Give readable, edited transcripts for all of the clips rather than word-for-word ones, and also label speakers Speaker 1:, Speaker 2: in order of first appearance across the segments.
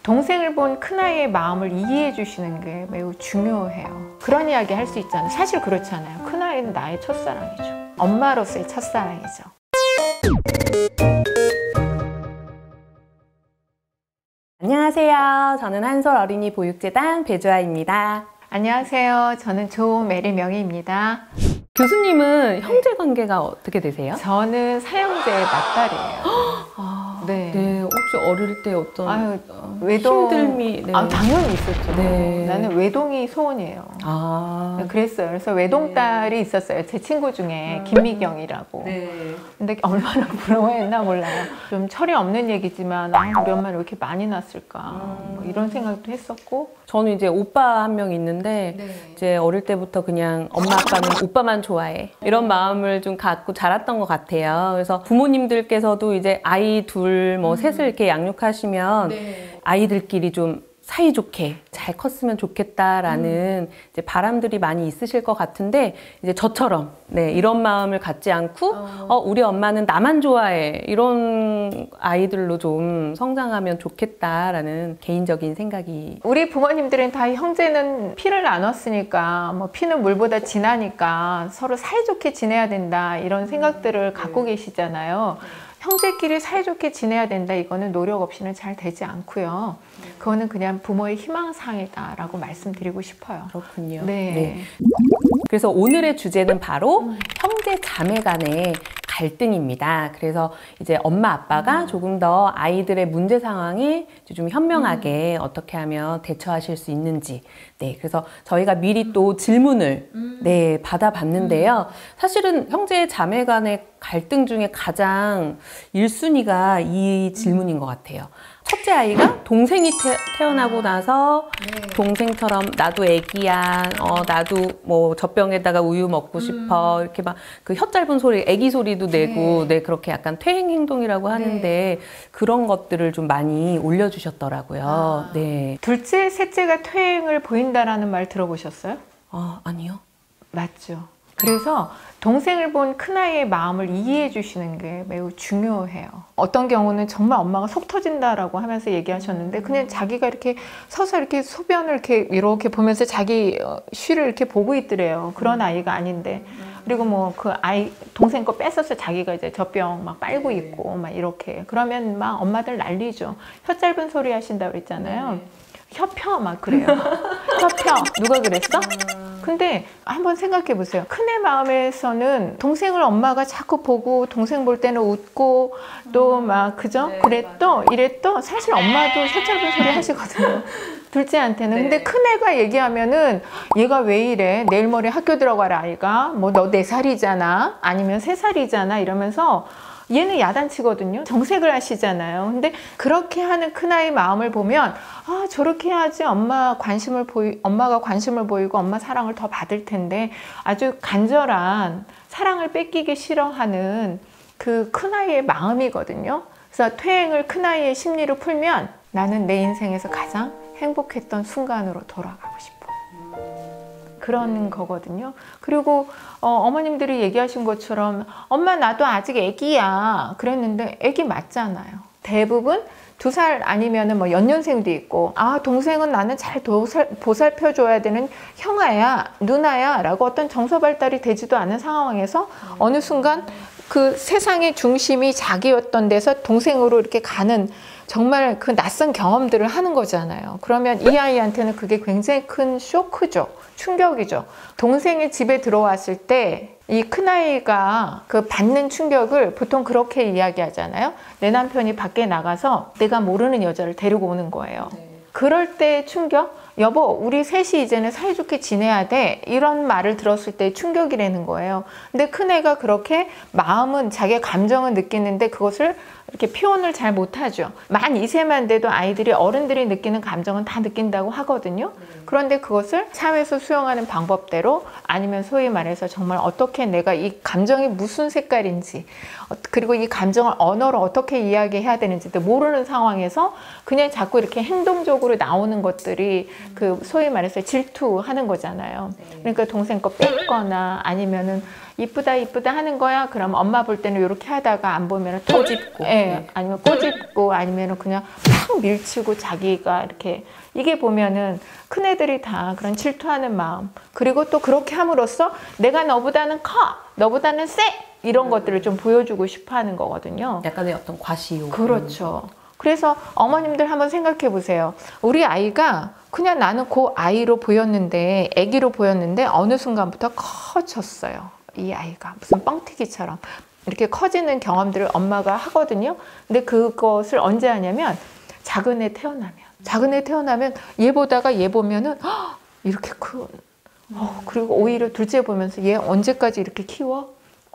Speaker 1: 동생을 본 큰아이의 마음을 이해해 주시는 게 매우 중요해요. 그런 이야기 할 수 있잖아요. 사실 그렇잖아요. 큰아이는 나의 첫사랑이죠. 엄마로서의 첫사랑이죠.
Speaker 2: 안녕하세요. 저는 한솔어린이보육재단 배주아입니다.
Speaker 1: 안녕하세요. 저는 조메리명희입니다.
Speaker 2: 교수님은 형제 관계가 어떻게 되세요?
Speaker 1: 저는 사형제의 맏딸이에요.
Speaker 2: 네, 혹시 어릴 때 어떤
Speaker 1: 외동
Speaker 2: 힘듦이
Speaker 1: 당연히 있었죠.
Speaker 2: 네.
Speaker 1: 나는 외동이 소원이에요. 그랬어요. 그래서 외동딸이 있었어요. 제 친구 중에 김미경이라고. 근데 얼마나 부러워했나 몰라요. 좀 철이 없는 얘기지만 우리 엄마는 왜 이렇게 많이 낳았을까 뭐 이런 생각도 했었고.
Speaker 2: 저는 이제 오빠 한 명 있는데 이제 어릴 때부터 그냥 엄마 아빠는 오빠만 좋아해 이런 마음을 좀 갖고 자랐던 것 같아요. 그래서 부모님들께서도 이제 아이 둘 뭐 셋을 이렇게 양육하시면 아이들끼리 좀 사이좋게 잘 컸으면 좋겠다라는 이제 바람들이 많이 있으실 것 같은데, 이제 저처럼 이런 마음을 갖지 않고 우리 엄마는 나만 좋아해 이런 아이들로 좀 성장하면 좋겠다라는 개인적인 생각이.
Speaker 1: 우리 부모님들은 다 형제는 피를 나눴으니까 뭐 피는 물보다 진하니까 서로 사이좋게 지내야 된다 이런 생각들을 갖고 계시잖아요. 형제끼리 사이좋게 지내야 된다, 이거는 노력 없이는 잘 되지 않고요. 그거는 그냥 부모의 희망사항이다라고 말씀드리고 싶어요.
Speaker 2: 그렇군요.
Speaker 1: 네.
Speaker 2: 그래서 오늘의 주제는 바로 형제 자매 간의 갈등입니다. 그래서 이제 엄마 아빠가 조금 더 아이들의 문제 상황에 좀 현명하게 어떻게 하면 대처하실 수 있는지, 그래서 저희가 미리 또 질문을 받아봤는데요. 사실은 형제 자매 간의 갈등 중에 가장 1순위가 이 질문인 것 같아요. 첫째 아이가 동생이 태어나고 나서 동생처럼 나도 애기야, 나도 뭐 젖병에다가 우유 먹고 싶어, 이렇게 막 그 혀 짧은 소리, 애기 소리도 내고, 그렇게 약간 퇴행 행동이라고 하는데 그런 것들을 좀 많이 올려주셨더라고요.
Speaker 1: 둘째, 셋째가 퇴행을 보인다라는 말 들어보셨어요?
Speaker 2: 아니요.
Speaker 1: 맞죠. 그래서 동생을 본 큰아이의 마음을 이해해 주시는 게 매우 중요해요. 어떤 경우는 정말 엄마가 속 터진다라고 하면서 얘기하셨는데, 그냥 자기가 이렇게 서서 이렇게 소변을 이렇게 보면서 자기 쉬를 이렇게 보고 있더래요. 그런 아이가 아닌데. 그리고 뭐 그 아이 동생 거 뺏어서 자기가 이제 젖병 막 빨고 있고 막 이렇게. 그러면 막 엄마들 난리죠. 혀 짧은 소리 하신다고 그랬잖아요. 혀펴 막 그래요. 혀펴. 누가 그랬어? 근데 한번 생각해 보세요. 큰애 마음에서는 동생을 엄마가 자꾸 보고, 동생 볼 때는 웃고 또 막 그죠? 그랬또 이랬또 사실 엄마도 혀 짧은 소리 하시거든요. 둘째한테는. 근데 큰애가 얘기하면은 얘가 왜 이래? 내일 모레 학교 들어가라 아이가. 뭐 너 4살이잖아. 아니면 3살이잖아. 이러면서 얘는 야단치거든요. 정색을 하시잖아요. 근데 그렇게 하는 큰아이 마음을 보면 저렇게 해야지 엄마가 관심을 보이고 엄마 사랑을 더 받을 텐데, 아주 간절한 사랑을 뺏기기 싫어하는 그 큰아이의 마음이거든요. 그래서 퇴행을 큰아이의 심리로 풀면 나는 내 인생에서 가장 행복했던 순간으로 돌아가고 싶어. 그런 거거든요. 그리고 어머님들이 얘기하신 것처럼 엄마 나도 아직 애기야 그랬는데 애기 맞잖아요. 대부분 2살 아니면은 뭐 연년생도 있고, 동생은 나는 잘 보살펴줘야 되는 형아야 누나야 라고 어떤 정서 발달이 되지도 않은 상황에서 어느 순간 그 세상의 중심이 자기였던 데서 동생으로 이렇게 가는, 정말 그 낯선 경험들을 하는 거잖아요. 그러면 이 아이한테는 그게 굉장히 큰 쇼크죠. 충격이죠. 동생이 집에 들어왔을 때 이 큰아이가 그 받는 충격을 보통 그렇게 이야기하잖아요. 내 남편이 밖에 나가서 내가 모르는 여자를 데리고 오는 거예요. 그럴 때 충격? 여보, 우리 셋이 이제는 사이좋게 지내야 돼. 이런 말을 들었을 때 충격이라는 거예요. 근데 큰애가 그렇게 마음은, 자기의 감정은 느끼는데 그것을 이렇게 표현을 잘 못하죠. 만 2세만 돼도 아이들이 어른들이 느끼는 감정은 다 느낀다고 하거든요. 그런데 그것을 사회에서 수용하는 방법대로, 아니면 소위 말해서 정말 어떻게 내가 이 감정이 무슨 색깔인지, 그리고 이 감정을 언어로 어떻게 이야기해야 되는지도 모르는 상황에서 그냥 자꾸 이렇게 행동적으로 나오는 것들이 그 소위 말해서 질투하는 거잖아요. 그러니까 동생 거 뺏거나 아니면은 이쁘다 이쁘다 하는 거야. 그럼 엄마 볼 때는 이렇게 하다가 안 보면 또 짚고, 네, 아니면 꼬집고 아니면 그냥 팍 밀치고 자기가 이렇게 이게 보면은 큰애들이 다 그런 질투하는 마음 그리고 또 그렇게 함으로써 내가 너보다는 커, 너보다는 세 이런 것들을 좀 보여주고 싶어 하는 거거든요.
Speaker 2: 약간의 어떤 과시욕.
Speaker 1: 그렇죠. 그래서 어머님들 한번 생각해 보세요. 우리 아이가 그냥 나는 그 아이로 보였는데 아기로 보였는데 어느 순간부터 커졌어요. 이 아이가 무슨 뻥튀기처럼 이렇게 커지는 경험들을 엄마가 하거든요. 근데 그것을 언제 하냐면 작은 애 태어나면 얘 보다가 얘 보면은 헉, 이렇게 큰 그리고 오히려 둘째 보면서 얘 언제까지 이렇게 키워?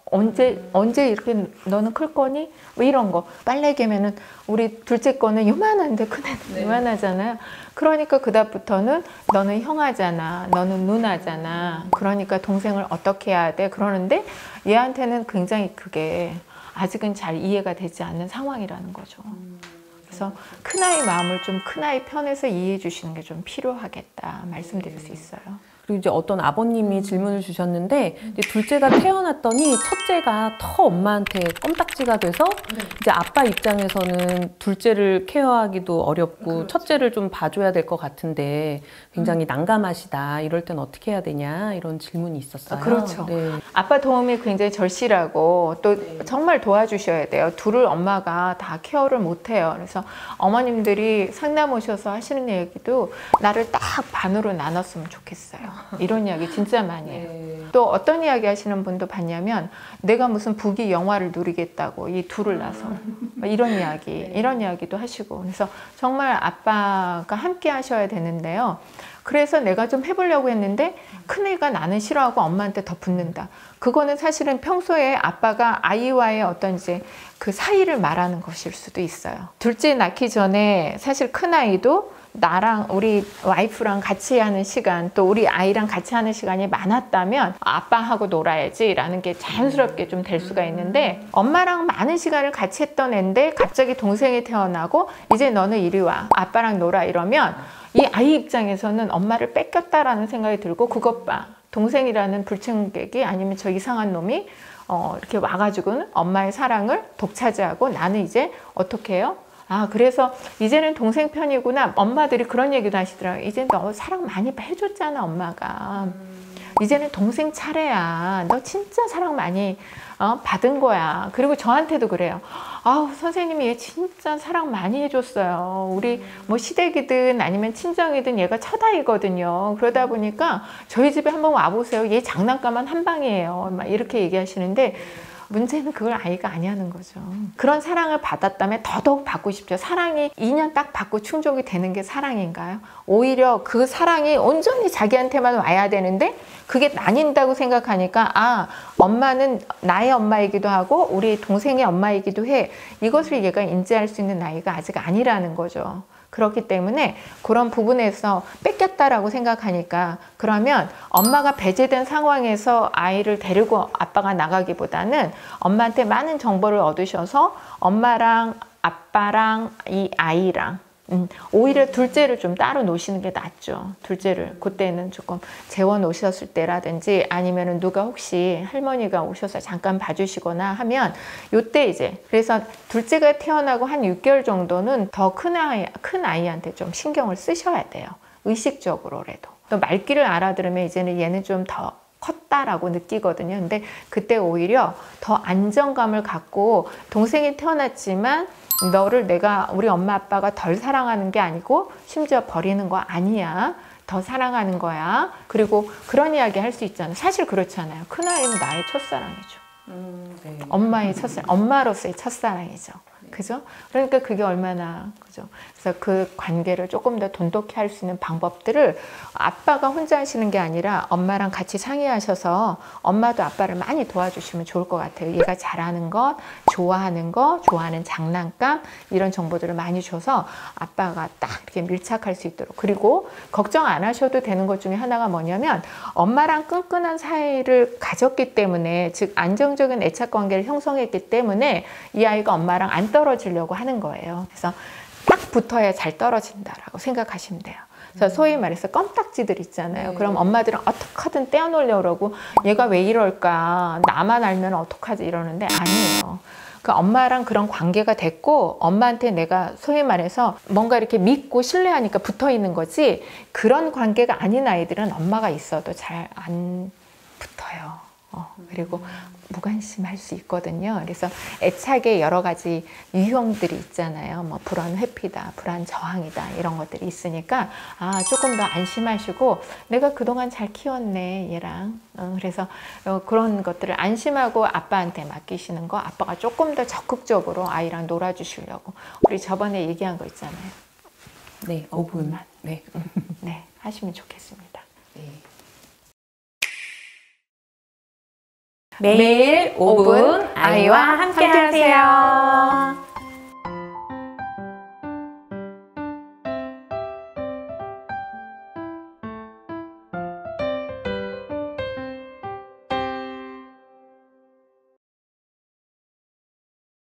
Speaker 1: 언제 이렇게 너는 클 거니? 뭐 이런 거. 빨래 개면은 우리 둘째 거는 요만한데 큰애는 요만하잖아요. 그러니까 그다음부터는 너는 형아잖아. 너는 누나잖아. 그러니까 동생을 어떻게 해야 돼? 그러는데 얘한테는 굉장히 그게 아직은 잘 이해가 되지 않는 상황이라는 거죠. 그래서 큰아이 마음을 좀 큰아이 편에서 이해해 주시는 게 좀 필요하겠다 말씀드릴 수 있어요.
Speaker 2: 그리고 이제 어떤 아버님이 질문을 주셨는데 이제 둘째가 태어났더니 첫째가 더 엄마한테 껌딱지가 돼서 이제 아빠 입장에서는 둘째를 케어하기도 어렵고 첫째를 좀 봐줘야 될 것 같은데 굉장히 난감하시다. 이럴 땐 어떻게 해야 되냐 이런 질문이 있었어요.
Speaker 1: 그렇죠.
Speaker 2: 네.
Speaker 1: 아빠 도움이 굉장히 절실하고 또 정말 도와주셔야 돼요. 둘을 엄마가 다 케어를 못해요. 그래서 어머님들이 상담 오셔서 하시는 얘기도 나를 딱 반으로 나눴으면 좋겠어요. 이런 이야기 진짜 많이 해요. 또 어떤 이야기 하시는 분도 봤냐면 내가 무슨 부귀 영화를 누리겠다고 이 둘을 낳아서 이런 이야기도 하시고 그래서 정말 아빠가 함께 하셔야 되는데요. 그래서 내가 좀 해보려고 했는데 큰애가 나는 싫어하고 엄마한테 더 붙는다. 그거는 사실은 평소에 아빠가 아이와의 어떤 이제 그 사이를 말하는 것일 수도 있어요. 둘째 낳기 전에 사실 큰아이도 나랑 우리 와이프랑 같이 하는 시간 또 우리 아이랑 같이 하는 시간이 많았다면 아빠하고 놀아야지 라는 게 자연스럽게 좀 될 수가 있는데 엄마랑 많은 시간을 같이 했던 앤데 갑자기 동생이 태어나고 이제 너는 이리 와 아빠랑 놀아 이러면 이 아이 입장에서는 엄마를 뺏겼다라는 생각이 들고 그것 봐 동생이라는 불청객이 아니면 저 이상한 놈이 이렇게 와가지고는 엄마의 사랑을 독차지하고 나는 이제 어떻게 해요? 아 그래서 이제는 동생 편이구나. 엄마들이 그런 얘기도 하시더라고요. 이제 너 사랑 많이 해줬잖아 엄마가. 이제는 동생 차례야. 너 진짜 사랑 많이 받은 거야. 그리고 저한테도 그래요. 아우 선생님이 얘 진짜 사랑 많이 해줬어요. 우리 뭐 시댁이든 아니면 친정이든 얘가 첫 아이거든요. 그러다 보니까 저희 집에 한번 와보세요. 얘 장난감만 한 방이에요. 막 이렇게 얘기하시는데 문제는 그걸 아이가 아니하는 거죠. 그런 사랑을 받았다면 더더욱 받고 싶죠. 사랑이 2년 딱 받고 충족이 되는 게 사랑인가요? 오히려 그 사랑이 온전히 자기한테만 와야 되는데 그게 나뉜다고 생각하니까 아 엄마는 나의 엄마이기도 하고 우리 동생의 엄마이기도 해. 이것을 얘가 인지할 수 있는 나이가 아직 아니라는 거죠. 그렇기 때문에 그런 부분에서 뺏겼다라고 생각하니까 그러면 엄마가 배제된 상황에서 아이를 데리고 아빠가 나가기보다는 엄마한테 많은 정보를 얻으셔서 엄마랑 아빠랑 이 아이랑 오히려 둘째를 좀 따로 놓으시는 게 낫죠. 둘째를 그때는 조금 재워 놓으셨을 때라든지 아니면은 누가 혹시 할머니가 오셔서 잠깐 봐주시거나 하면 요때 이제 그래서 둘째가 태어나고 한 6개월 정도는 더 큰 아이한테 좀 신경을 쓰셔야 돼요. 의식적으로라도. 또 말귀를 알아들으면 이제는 얘는 좀 더 컸다라고 느끼거든요. 근데 그때 오히려 더 안정감을 갖고 동생이 태어났지만 너를 내가 우리 엄마 아빠가 덜 사랑하는 게 아니고 심지어 버리는 거 아니야. 더 사랑하는 거야. 그리고 그런 이야기 할 수 있잖아요. 사실 그렇잖아요. 큰아이는 나의 첫사랑이죠.
Speaker 2: 네.
Speaker 1: 엄마의 첫사랑, 엄마로서의 첫사랑이죠. 그죠? 그러니까 그게 얼마나 그죠? 그래서 그 관계를 조금 더 돈독히 할 수 있는 방법들을 아빠가 혼자 하시는 게 아니라 엄마랑 같이 상의하셔서 엄마도 아빠를 많이 도와주시면 좋을 것 같아요. 얘가 잘하는 것, 좋아하는 장난감 이런 정보들을 많이 줘서 아빠가 딱 이렇게 밀착할 수 있도록 그리고 걱정 안 하셔도 되는 것 중에 하나가 뭐냐면 엄마랑 끈끈한 사이를 가졌기 때문에 즉 안정적인 애착 관계를 형성했기 때문에 이 아이가 엄마랑 안 떨어지려고 하는 거예요. 그래서 딱 붙어야 잘 떨어진다라고 생각하시면 돼요. 그래서 소위 말해서 껌딱지들 있잖아요. 그럼 엄마들은 어떻게든 떼어놓으려고 그러고 얘가 왜 이럴까? 나만 알면 어떡하지? 이러는데 아니에요. 그 엄마랑 그런 관계가 됐고 엄마한테 내가 소위 말해서 뭔가 이렇게 믿고 신뢰하니까 붙어 있는 거지, 그런 관계가 아닌 아이들은 엄마가 있어도 잘 안 붙어요. 그리고 무관심할 수 있거든요. 그래서 애착의 여러 가지 유형들이 있잖아요. 뭐 불안 회피다, 불안 저항이다, 이런 것들이 있으니까 조금 더 안심하시고, 내가 그동안 잘 키웠네 얘랑. 그래서 그런 것들을 안심하고 아빠한테 맡기시는 거, 아빠가 조금 더 적극적으로 아이랑 놀아주시려고, 우리 저번에 얘기한 거 있잖아요.
Speaker 2: 네, 5분만. 네.
Speaker 1: 네, 하시면 좋겠습니다.
Speaker 2: 네. 매일 5분 아이와 함께 하세요.